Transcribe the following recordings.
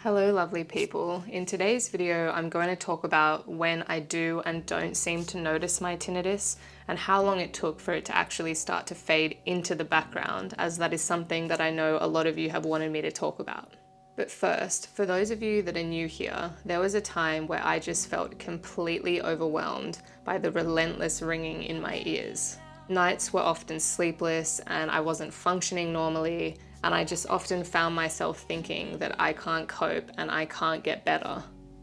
Hello lovely people. In today's video I'm going to talk about when I do and don't seem to notice my tinnitus and how long it took for it to actually start to fade into the background, as that is something that I know a lot of you have wanted me to talk about. But first, for those of you that are new here, there was a time where I just felt completely overwhelmed by the relentless ringing in my ears. Nights were often sleepless and I wasn't functioning normally, and I just often found myself thinking that I can't cope and I can't get better.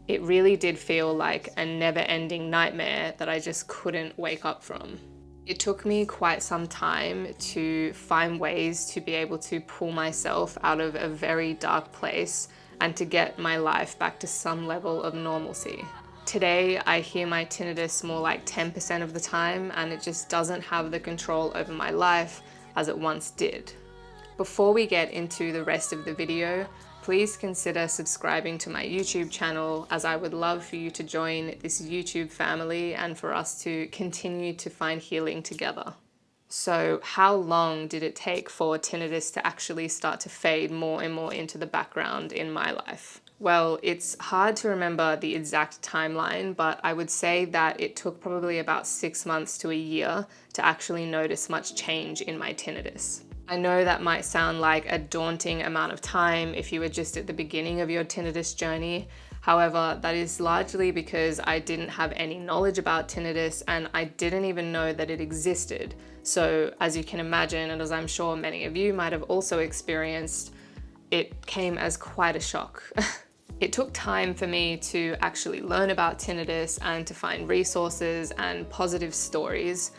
It really did feel like a never-ending nightmare that I just couldn't wake up from. It took me quite some time to find ways to be able to pull myself out of a very dark place and to get my life back to some level of normalcy. Today, I hear my tinnitus more like 10% of the time, and it just doesn't have the control over my life as it once did. Before we get into the rest of the video, please consider subscribing to my YouTube channel, as I would love for you to join this YouTube family and for us to continue to find healing together. So how long did it take for tinnitus to actually start to fade more and more into the background in my life? Well, it's hard to remember the exact timeline, but I would say that it took probably about 6 months to a year to actually notice much change in my tinnitus. I know that might sound like a daunting amount of time if you were just at the beginning of your tinnitus journey. However, that is largely because I didn't have any knowledge about tinnitus and I didn't even know that it existed. So as you can imagine, and as I'm sure many of you might have also experienced, it came as quite a shock. It took time for me to actually learn about tinnitus and to find resources and positive stories.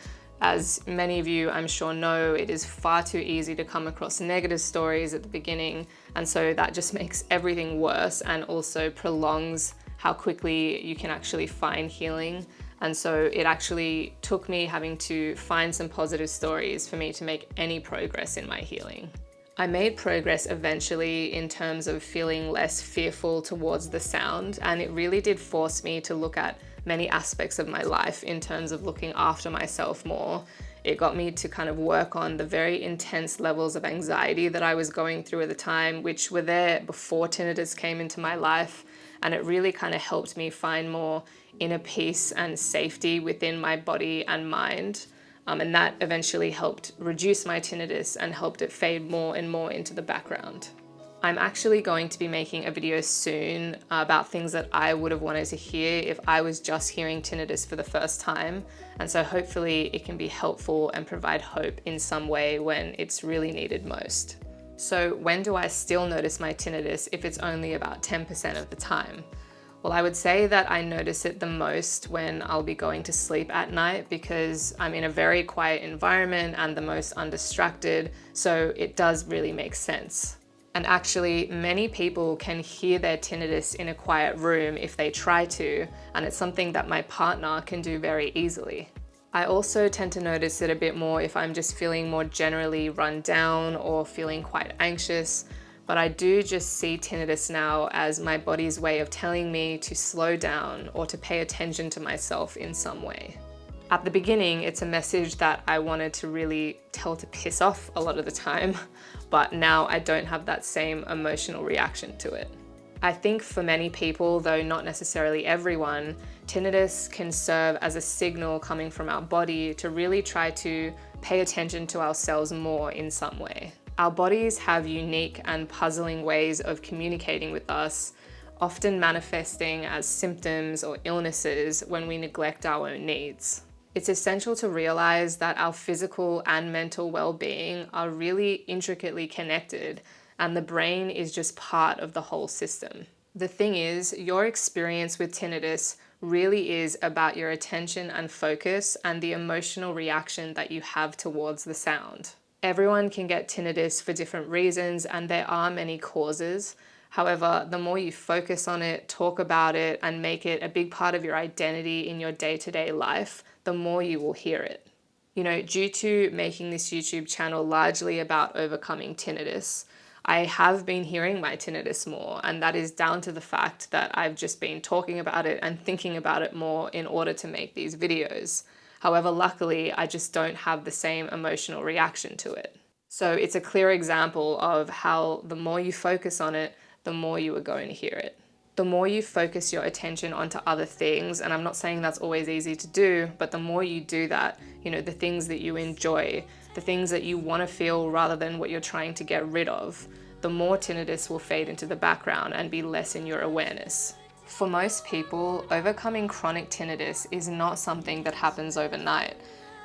As many of you I'm sure know, it is far too easy to come across negative stories at the beginning, and so that just makes everything worse and also prolongs how quickly you can actually find healing. And so it actually took me having to find some positive stories for me to make any progress in my healing. I made progress eventually in terms of feeling less fearful towards the sound, and it really did force me to look at many aspects of my life in terms of looking after myself more. It got me to kind of work on the very intense levels of anxiety that I was going through at the time, which were there before tinnitus came into my life, and it really kind of helped me find more inner peace and safety within my body and mind. And that eventually helped reduce my tinnitus and helped it fade more and more into the background. I'm actually going to be making a video soon about things that I would have wanted to hear if I was just hearing tinnitus for the first time. And so hopefully it can be helpful and provide hope in some way when it's really needed most. So when do I still notice my tinnitus if it's only about 10% of the time? Well, I would say that I notice it the most when I'll be going to sleep at night, because I'm in a very quiet environment and the most undistracted, so it does really make sense. And actually, many people can hear their tinnitus in a quiet room if they try to, and it's something that my partner can do very easily. I also tend to notice it a bit more if I'm just feeling more generally run down or feeling quite anxious, but I do just see tinnitus now as my body's way of telling me to slow down or to pay attention to myself in some way. At the beginning, it's a message that I wanted to really tell to piss off a lot of the time, but now I don't have that same emotional reaction to it. I think for many people, though not necessarily everyone, tinnitus can serve as a signal coming from our body to really try to pay attention to ourselves more in some way. Our bodies have unique and puzzling ways of communicating with us, often manifesting as symptoms or illnesses when we neglect our own needs. It's essential to realize that our physical and mental well-being are really intricately connected, and the brain is just part of the whole system. The thing is, your experience with tinnitus really is about your attention and focus and the emotional reaction that you have towards the sound. Everyone can get tinnitus for different reasons, and there are many causes. However, the more you focus on it, talk about it, and make it a big part of your identity in your day-to-day life, the more you will hear it. You know, due to making this YouTube channel largely about overcoming tinnitus, I have been hearing my tinnitus more, and that is down to the fact that I've just been talking about it and thinking about it more in order to make these videos. However, luckily, I just don't have the same emotional reaction to it. So it's a clear example of how the more you focus on it, the more you are going to hear it. The more you focus your attention onto other things, and I'm not saying that's always easy to do, but the more you do that, the things that you enjoy, the things that you want to feel rather than what you're trying to get rid of, the more tinnitus will fade into the background and be less in your awareness. For most people, overcoming chronic tinnitus is not something that happens overnight.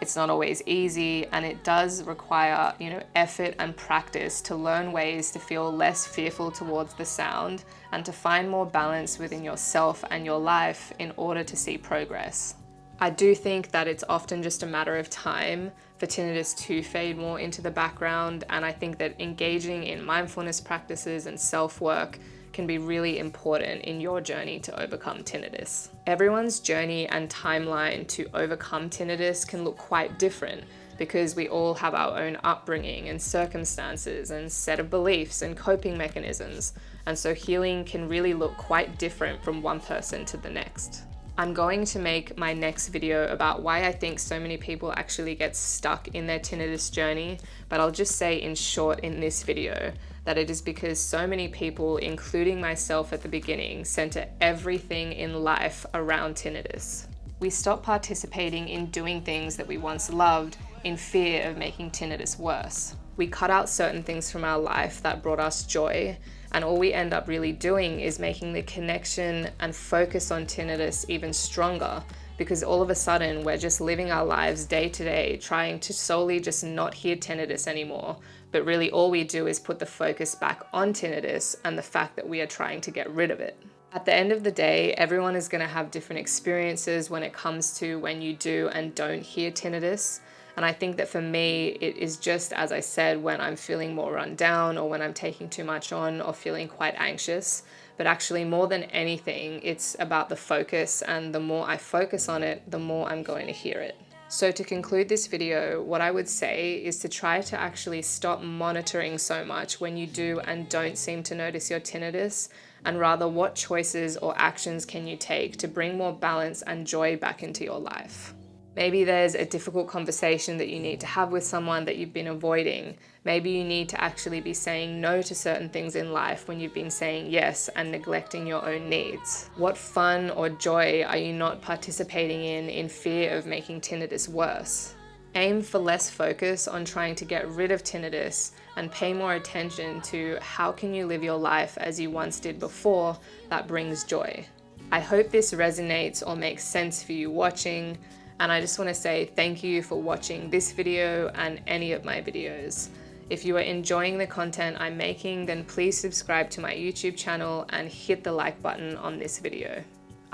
It's not always easy, and it does require, effort and practice to learn ways to feel less fearful towards the sound and to find more balance within yourself and your life in order to see progress. I do think that it's often just a matter of time for tinnitus to fade more into the background, and I think that engaging in mindfulness practices and self-work can be really important in your journey to overcome tinnitus. Everyone's journey and timeline to overcome tinnitus can look quite different because we all have our own upbringing and circumstances and set of beliefs and coping mechanisms, and so healing can really look quite different from one person to the next. I'm going to make my next video about why I think so many people actually get stuck in their tinnitus journey, but I'll just say in short in this video that it is because so many people, including myself at the beginning, center everything in life around tinnitus. We stop participating in doing things that we once loved in fear of making tinnitus worse. We cut out certain things from our life that brought us joy, and all we end up really doing is making the connection and focus on tinnitus even stronger, because all of a sudden we're just living our lives day to day trying to solely just not hear tinnitus anymore, but really all we do is put the focus back on tinnitus and the fact that we are trying to get rid of it. At the end of the day, everyone is going to have different experiences when it comes to when you do and don't hear tinnitus. And I think that for me, it is just, as I said, when I'm feeling more run down or when I'm taking too much on or feeling quite anxious. But actually, more than anything, it's about the focus, and the more I focus on it, the more I'm going to hear it. So to conclude this video, what I would say is to try to actually stop monitoring so much when you do and don't seem to notice your tinnitus, and rather what choices or actions can you take to bring more balance and joy back into your life. Maybe there's a difficult conversation that you need to have with someone that you've been avoiding. Maybe you need to actually be saying no to certain things in life when you've been saying yes and neglecting your own needs. What fun or joy are you not participating in fear of making tinnitus worse? Aim for less focus on trying to get rid of tinnitus and pay more attention to how can you live your life as you once did before that brings joy. I hope this resonates or makes sense for you watching. And I just want to say thank you for watching this video and any of my videos. If you are enjoying the content I'm making, then please subscribe to my YouTube channel and hit the like button on this video.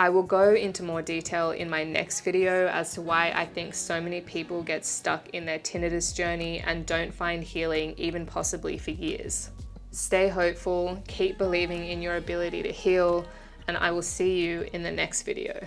I will go into more detail in my next video as to why I think so many people get stuck in their tinnitus journey and don't find healing even possibly for years. Stay hopeful, keep believing in your ability to heal, and I will see you in the next video.